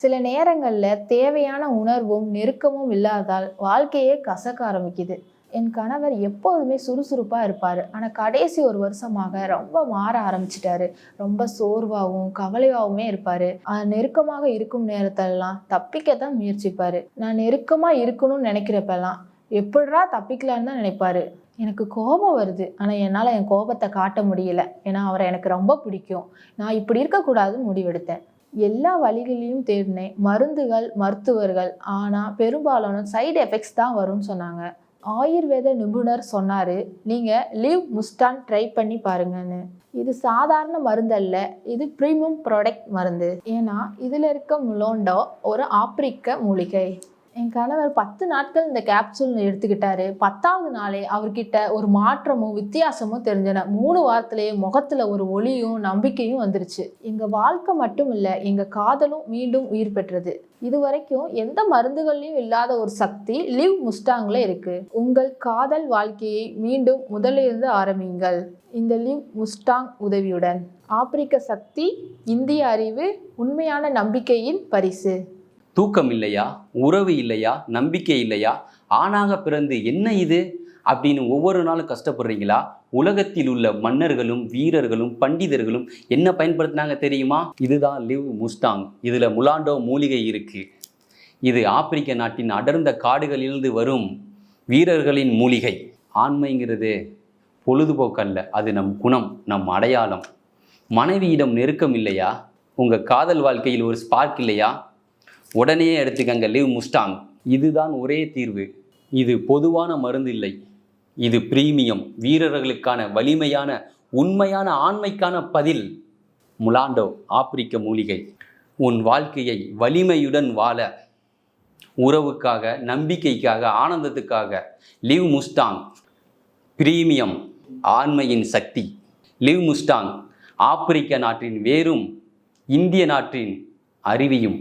சில நேரங்கள்ல தேவையான உணர்வும் நெருக்கமும் இல்லாதால் வாழ்க்கையே கசக்க ஆரம்பிக்குது. என் கணவர் எப்போதுமே சுறுசுறுப்பா இருப்பாரு. ஆனா கடைசி ஒரு வருஷமாக ரொம்ப மாற ஆரம்பிச்சிட்டாரு. ரொம்ப சோர்வாகவும் கவலையாவுமே இருப்பாரு. நெருக்கமாக இருக்கும் நேரத்திலலாம் தப்பிக்கத்தான் முயற்சிப்பாரு. நான் நெருக்கமா இருக்கணும்னு நினைக்கிறப்பெல்லாம் எப்படிடா தப்பிக்கலான்னு தான் நினைப்பாரு. எனக்கு கோபம் வருது. ஆனா என்னால என் கோபத்தை காட்ட முடியல. ஏன்னா அவரை எனக்கு ரொம்ப பிடிக்கும். நான் இப்படி இருக்கக்கூடாதுன்னு முடிவெடுத்தேன். எல்லா வழிகளையும் தேடினேன். மருந்துகள், மருத்துவர்கள். ஆனா பெரும்பாலான சைடு எஃபெக்ட்ஸ் தான் வரும்னு சொன்னாங்க. ஆயுர்வேத நிபுணர் சொன்னாரு, நீங்க லிவ் முஸ்டான் ட்ரை பண்ணி பாருங்கன்னு. இது சாதாரண மருந்து அல்ல, இது பிரீமியம் ப்ராடக்ட் மருந்து. ஏன்னா இதுல இருக்க முலோண்டோ ஒரு ஆப்பிரிக்க மூலிகை. என் கணவர் 10 நாட்கள் இந்த கேப்சூல் எடுத்துக்கிட்டாரு. 10வது நாளே அவர்கிட்ட ஒரு மாற்றமும் வித்தியாசமும் தெரிஞ்சன. 3 வாரத்திலேயே முகத்துல ஒரு ஒளியும் நம்பிக்கையும் வந்துருச்சு. எங்க வாழ்க்கை மட்டும் இல்ல, எங்க காதலும் மீண்டும் உயிர் பெற்றது. இதுவரைக்கும் எந்த மருந்துகள்லயும் இல்லாத ஒரு சக்தி லிவ் முஸ்டாங்ல இருக்கு. உங்கள் காதல் வாழ்க்கையை மீண்டும் முதலிருந்து ஆரம்பிங்கள் இந்த லிவ் முஸ்டாங் உதவியுடன். ஆப்பிரிக்க சக்தி, இந்திய அறிவு, உண்மையான நம்பிக்கையின் பரிசு. தூக்கம் இல்லையா, உறவு இல்லையா, நம்பிக்கை இல்லையா, ஆணாக பிறந்து என்ன இது அப்படின்னு ஒவ்வொரு நாளும் கஷ்டப்படுறீங்களா? உலகத்தில் உள்ள மன்னர்களும் வீரர்களும் பண்டிதர்களும் என்ன பயன்படுத்தினாங்க தெரியுமா? இதுதான் லிவ் முஸ்டாங். இதில் முலாண்டோ மூலிகை இருக்கு. இது ஆப்பிரிக்க நாட்டின் அடர்ந்த காடுகளிலிருந்து வரும் வீரர்களின் மூலிகை. ஆண்மைங்கிறது பொழுதுபோக்கல்ல, அது நம் குணம், நம் அடையாளம். மனைவியிடம் நெருக்கம் இல்லையா, உங்கள் காதல் வாழ்க்கையில் ஒரு ஸ்பார்க் இல்லையா, உடனே எடுத்துக்கங்க லிவ் முஸ்டாங். இதுதான் ஒரே தீர்வு. இது பொதுவான மருந்து இல்லை, இது பிரீமியம், வீரர்களுக்கான வலிமையான உண்மையான ஆண்மைக்கான பதில். முலாண்டோ ஆப்பிரிக்க மூலிகை. உன் வாழ்க்கையை வலிமையுடன் வாழ, உறவுக்காக, நம்பிக்கைக்காக, ஆனந்தத்துக்காக லிவ் முஸ்டாங். பிரீமியம், ஆண்மையின் சக்தி. லிவ் முஸ்டாங் ஆப்பிரிக்க நாட்டின் வேரும் இந்திய நாட்டின் அறிவியும்.